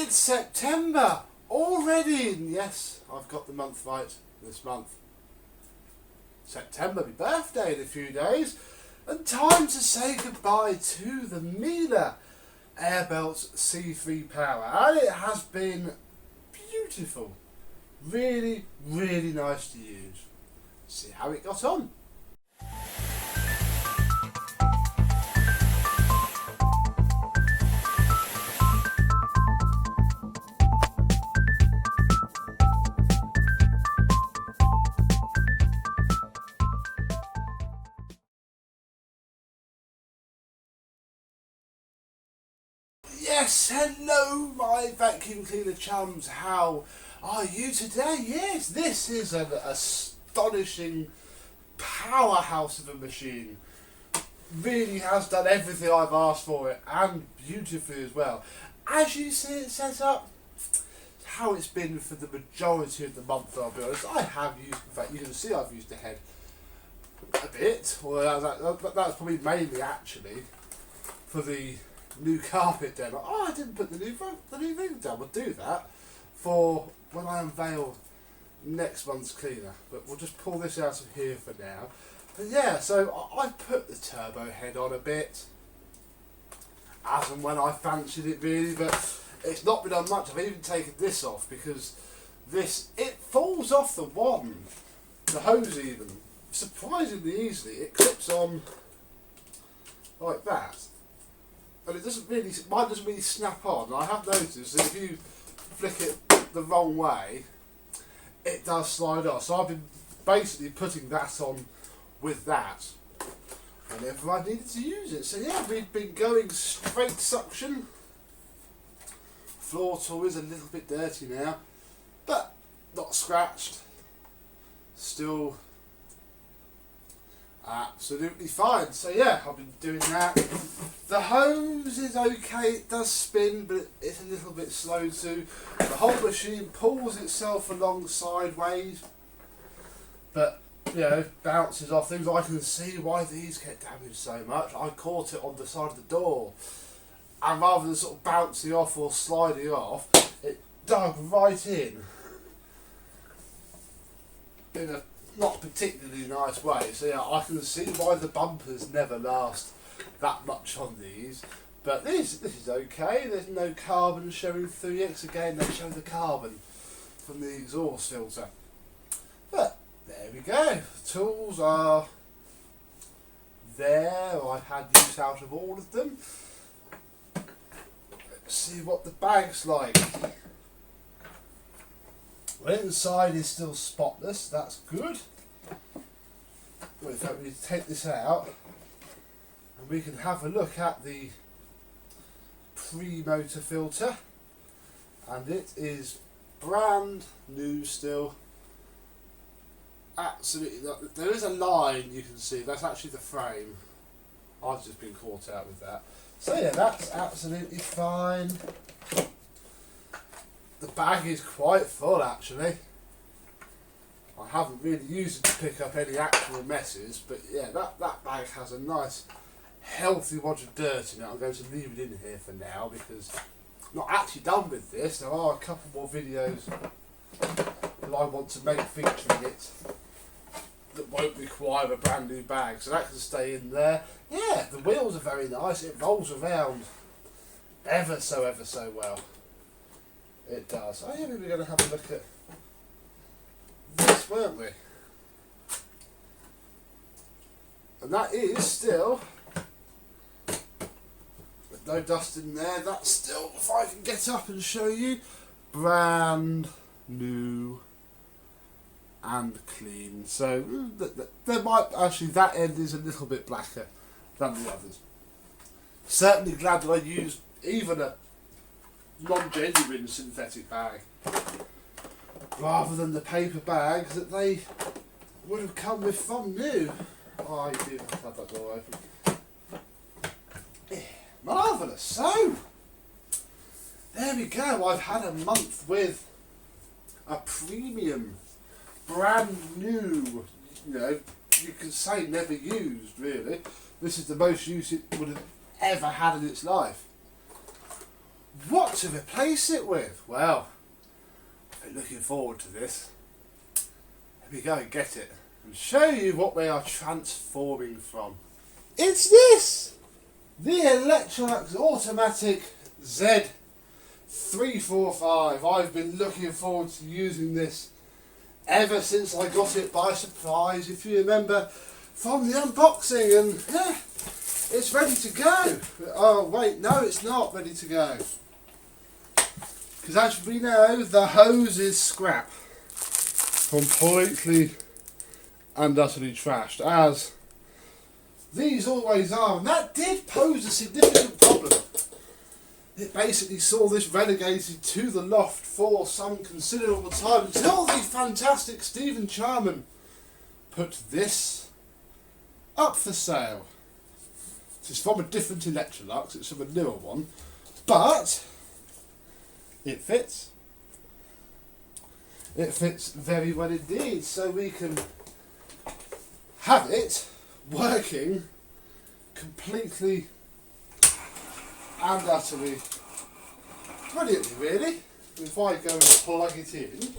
It's September already, and yes, I've got the month right this month. September, my birthday in a few days, and time to say goodbye to the Miele Airbelts C3 Power, and it has been beautiful. Really, really nice to use. See how it got on. Yes, hello my vacuum cleaner chums, how are you today? Yes, this is an astonishing powerhouse of a machine. Really has done everything I've asked for it, and beautifully as well. As you see it set up, how it's been for the majority of the month, I'll be honest. I have used, in fact you can see I've used the head a bit, well that's probably mainly actually for the new carpet demo. Oh, I didn't put the new thing down. We'll do that for when I unveil next month's cleaner. But we'll just pull this out of here for now. But yeah, so I put the turbo head on a bit, as and when I fancied it really, but it's not been on much. I've even taken this off because it falls off the wand, the hose even, surprisingly easily. It clips on like that. And it doesn't really, mine doesn't really snap on. I have noticed that if you flick it the wrong way, it does slide off. So I've been basically putting that on with that whenever I needed to use it. So yeah, we've been going straight suction. Floor tool is a little bit dirty now, but not scratched. Still absolutely fine. So yeah, I've been doing that. The hose is okay, it does spin, but it's a little bit slow too. The whole machine pulls itself along sideways, but you know, bounces off things. I can see why these get damaged so much. I caught it on the side of the door, and rather than sort of bouncing off or sliding off, it dug right in a not particularly nice way. So yeah, I can see why the bumpers never last that much on these, but this is okay. There's no carbon showing through yet, 'cause again they show the carbon from the exhaust filter. But there we go, the tools are there. I've had use out of all of them. Let's see what the bag's like. Well, inside is still spotless, that's good. Well, in fact, we need to take this out and we can have a look at the pre-motor filter, and it is brand new still. Absolutely not. There is a line you can see, that's actually the frame. I've just been caught out with that. So yeah, that's absolutely fine. The bag is quite full actually. I haven't really used it to pick up any actual messes, but yeah, that bag has a nice healthy wad of dirt in it. I'm going to leave it in here for now because I'm not actually done with this. There are a couple more videos that I want to make featuring it that won't require a brand new bag, so that can stay in there. Yeah, the wheels are very nice. It rolls around ever so well. It does. Oh yeah, we were going to have a look at this, weren't we? And that is still, with no dust in there, that's still, if I can get up and show you, brand new and clean. So there might actually, that end is a little bit blacker than the others. Certainly glad that I used even a non-genuine synthetic bag rather than the paper bags that they would have come with from new. Oh, I do have to have that door open. Yeah, marvellous. So there we go. I've had a month with a premium, brand new, you know, you can say never used really. This is the most use it would have ever had in its life. What to replace it with? Well, I've been looking forward to this. Let me go and get it and show you what we are transforming from. It's this! The Electrolux Automatic Z345. I've been looking forward to using this ever since I got it by surprise, if you remember from the unboxing, and yeah, it's ready to go. Oh wait, no, it's not ready to go. Because as we know, the hose is scrap. Completely and utterly trashed, as these always are, and that did pose a significant problem. It basically saw this relegated to the loft for some considerable time until the fantastic Stephen Charman put this up for sale. This is from a different Electrolux, it's from a newer one, but it fits. It fits very well indeed, so we can have it working completely and utterly brilliantly, really. If I go and plug it in,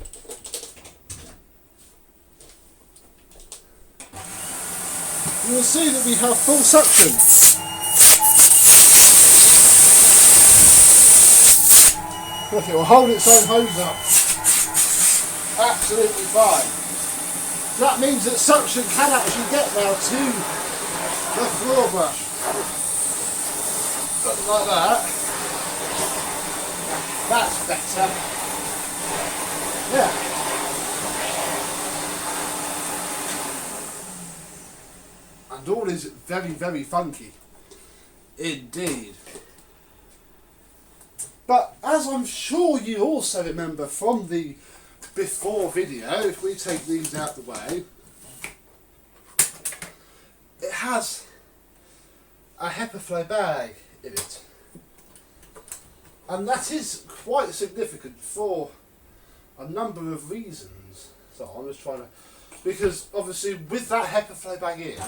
you will see that we have full suction. Look, it will hold its own hose up. Absolutely fine. That means that suction can actually get now to the floor brush. Something like that. That's better. Yeah. And all is very, very funky. Indeed. But as I'm sure you also remember from the before video, if we take these out the way, it has a HEPA flow bag in it, and that is quite significant for a number of reasons. So I'm just trying to, because obviously with that HEPA flow bag in,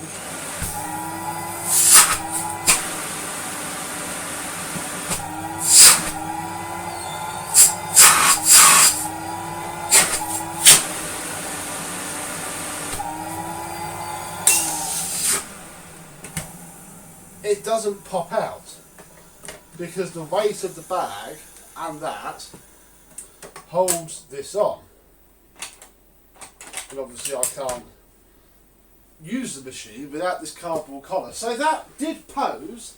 it doesn't pop out, because the weight of the bag and that holds this on. And obviously I can't use the machine without this cardboard collar. So that did pose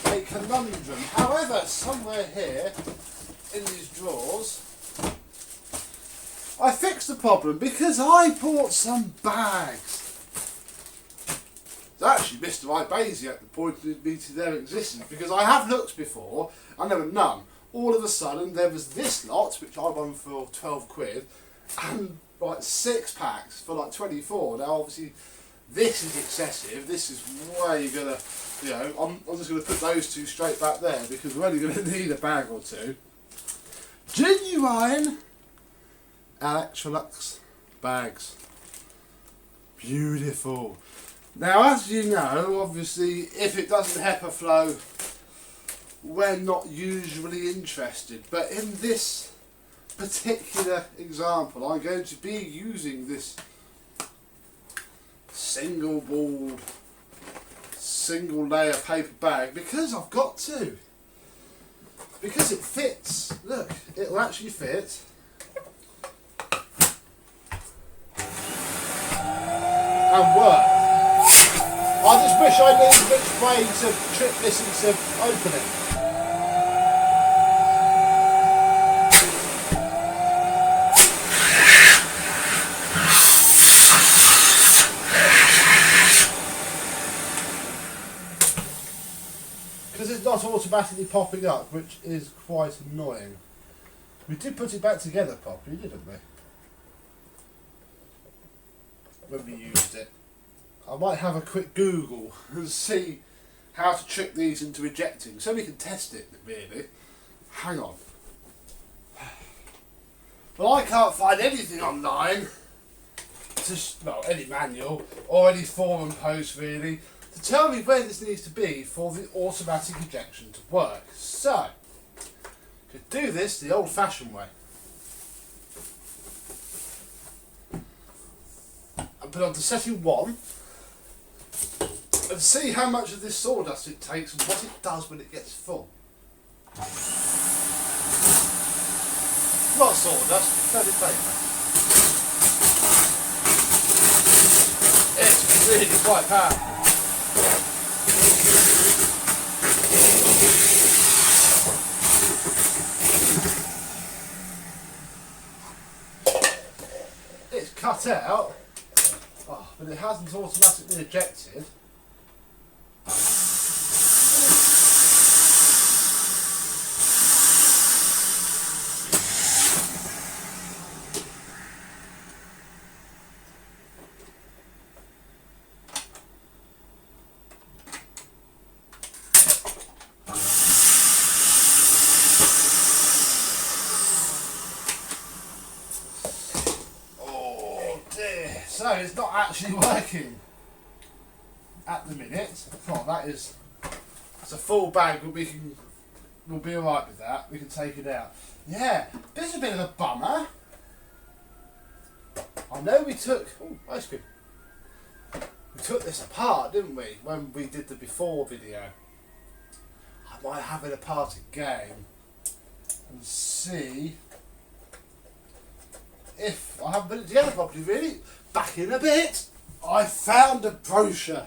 a conundrum. However, somewhere here in these drawers, I fixed the problem because I bought some bags. Actually, Mr. Ibasiak pointed me to their existence, because I have looked before and there were none. All of a sudden there was this lot, which I won for 12 quid, and like 6 packs for like 24. Now obviously this is excessive. This is way gonna, you know, I'm just gonna put those two straight back there because we're only gonna need a bag or two. Genuine Electrolux bags. Beautiful. Now, as you know, obviously, if it doesn't HEPA flow, we're not usually interested. But in this particular example, I'm going to be using this single board, single layer paper bag because I've got to. Because it fits. Look, it'll actually fit. And work. I just wish I knew which way to trick this into opening. Because it's not automatically popping up, which is quite annoying. We did put it back together properly, didn't we? When we used it. I might have a quick Google and see how to trick these into ejecting, so we can test it, really. Hang on. Well, I can't find anything online, well, any manual or any forum post really, to tell me where this needs to be for the automatic ejection to work. So, Could do this the old-fashioned way. And put on to setting 1 and see how much of this sawdust it takes and what it does when it gets full. Not sawdust, faded paper. It's really quite powerful. It's cut out, but it hasn't automatically ejected. So it's not actually working at the minute. Oh, that's a full bag, but we'll be alright with that. We can take it out. Yeah, this is a bit of a bummer. I know we took ice cream. We took this apart, didn't we, when we did the before video. I might have it apart again and see if I haven't put it together properly, really. Back in a bit. I found a brochure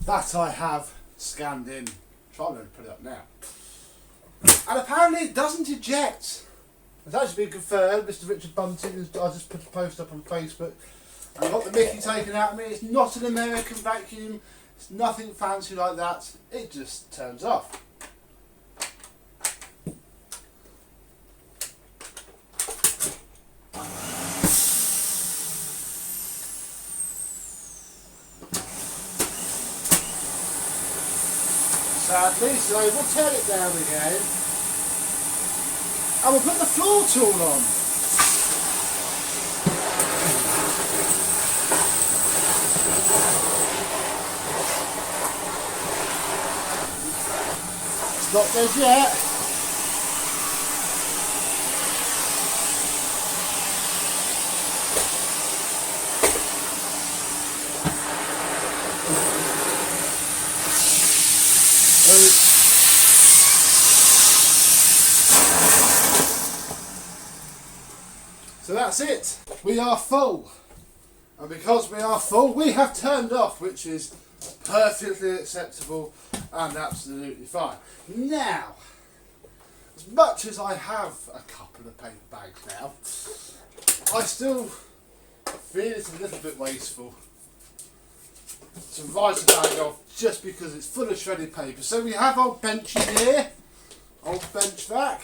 that I have scanned in. Trying to put it up now. And apparently it doesn't eject. It's actually been confirmed. Mr. Richard Bunting, I just put a post up on Facebook and I got the mickey taken out of me. It's not an American vacuum. It's nothing fancy like that. It just turns off. Sadly, so we'll tear it down again and we'll put the floor tool on. It's not dead yet. So that's it. We are full. And because we are full, we have turned off, which is perfectly acceptable and absolutely fine. Now, as much as I have a couple of paper bags now, I still feel it's a little bit wasteful to write a bag off just because it's full of shredded paper. So we have old benches here, old bench vac.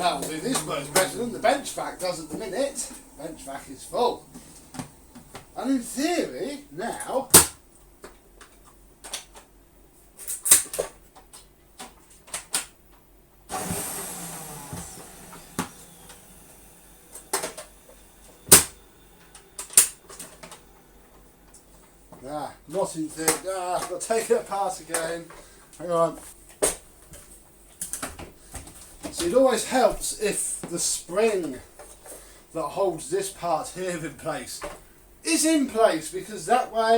That'll do this much better than the bench vac does at the minute. Bench vac is full. And in theory, now, not in theory. I've got to take it apart again. Hang on. So it always helps if the spring that holds this part here in place is in place, because that way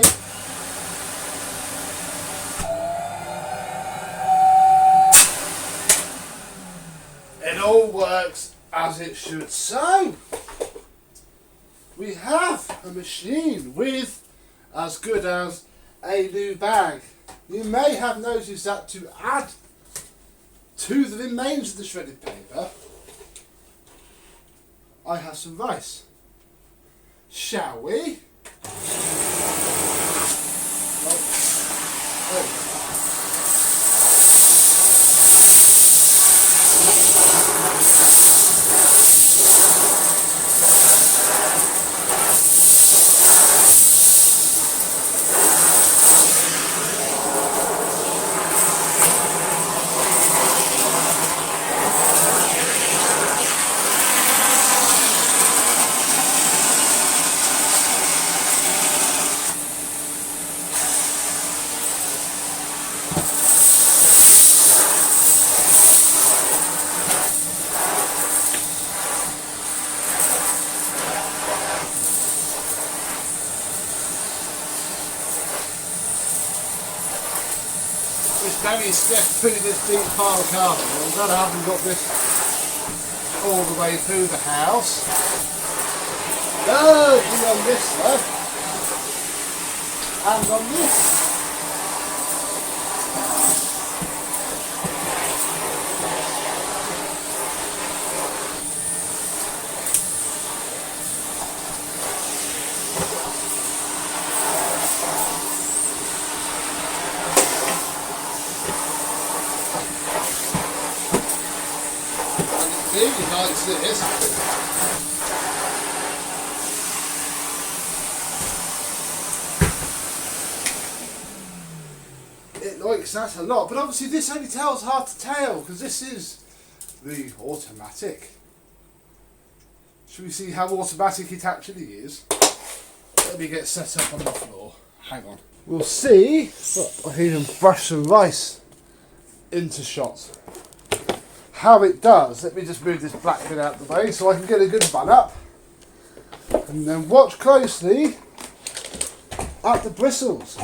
it all works as it should. So we have a machine with as good as a new bag. You may have noticed that to add to the remains of the shredded paper, I have some rice. Shall we? It's very stiff putting this deep pile of cardboard. I'm glad I haven't got this all the way through the house. Working on this though, and on this. Really likes this. It likes that a lot, but obviously this only tells half the tale, because this is the automatic. Should we see how automatic it actually is? Let me get set up on the floor. Hang on. We'll see. Look, I can even brush some rice into shot. How it does. Let me just move this black bit out of the way so I can get a good bun up. And then watch closely at the bristles.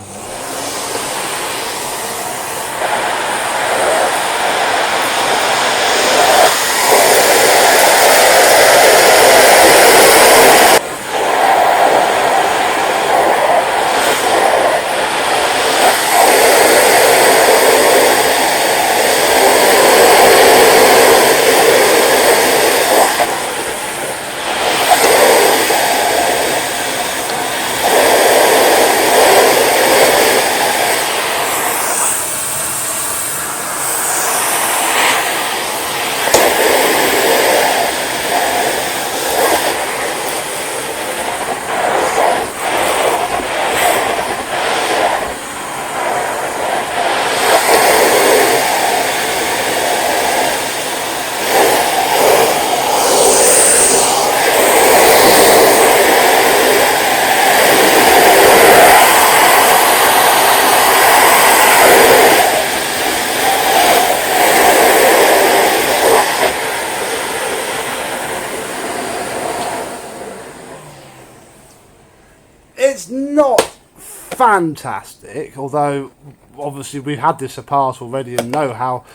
It's not fantastic, although obviously we've had this apart already and know how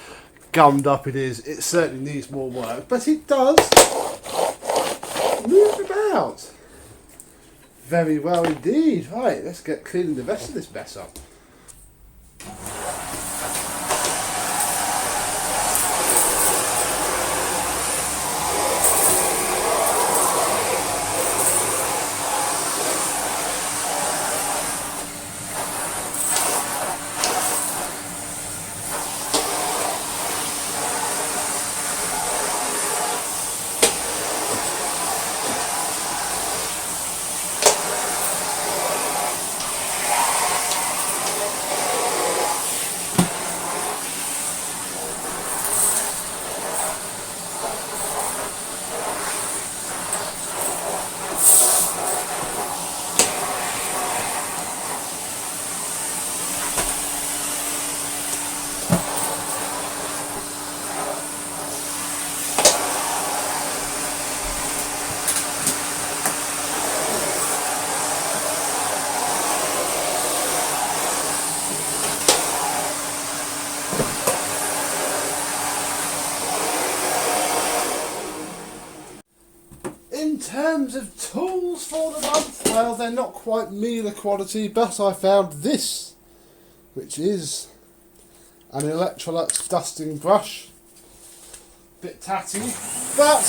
gummed up it is. It certainly needs more work, but it does move about very well indeed. Right, let's get cleaning the rest of this mess up. in terms of tools for the month, well, they're not quite Miele quality, but I found this, which is an Electrolux dusting brush. Bit tatty, but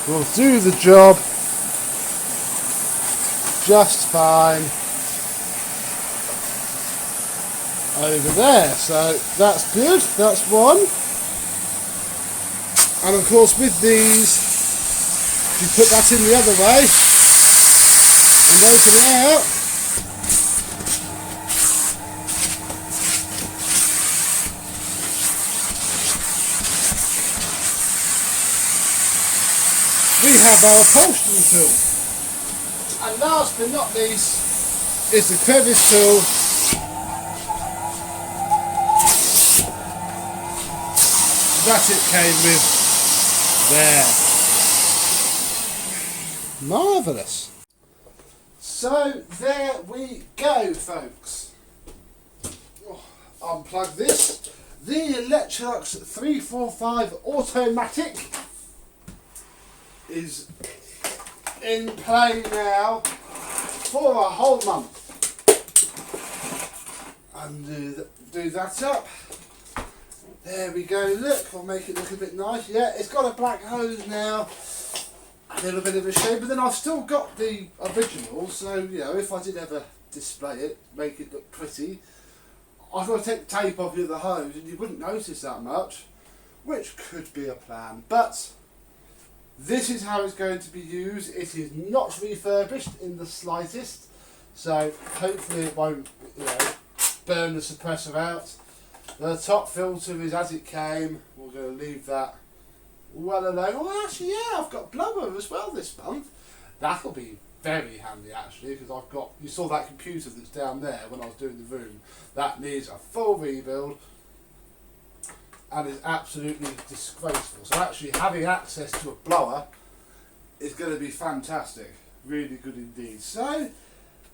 will do the job just fine over there. So that's good, that's one. And of course with these, you put that in the other way and open it out. We have our upholstery tool. And last but not least is the crevice tool. That it came with there. Marvellous. So there we go, folks. Unplug this. The Electrolux 345 Automatic is in play now for a whole month. And do that up. There we go, look, I'll make it look a bit nice. Yeah, it's got a black hose now, a little bit of a shade, but then I've still got the original, so, you know, if I did ever display it, make it look pretty, I've got to take the tape off the other hose, and you wouldn't notice that much, which could be a plan. But this is how it's going to be used. It is not refurbished in the slightest, so hopefully it won't, you know, burn the suppressor out. The top filter is as it came. We're going to leave that well alone. Oh, actually, yeah, I've got blower as well this month. That'll be very handy, actually, because I've got, you saw that computer that's down there when I was doing the room. That needs a full rebuild and is absolutely disgraceful. So actually having access to a blower is going to be fantastic. Really good indeed. So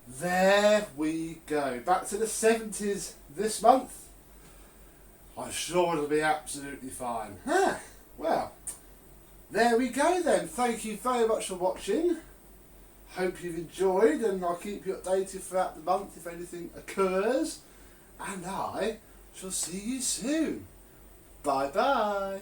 there we go. Back to the 70s this month. I'm sure it'll be absolutely fine. Huh. Well, there we go then. Thank you very much for watching. Hope you've enjoyed, and I'll keep you updated throughout the month if anything occurs. And I shall see you soon. Bye bye.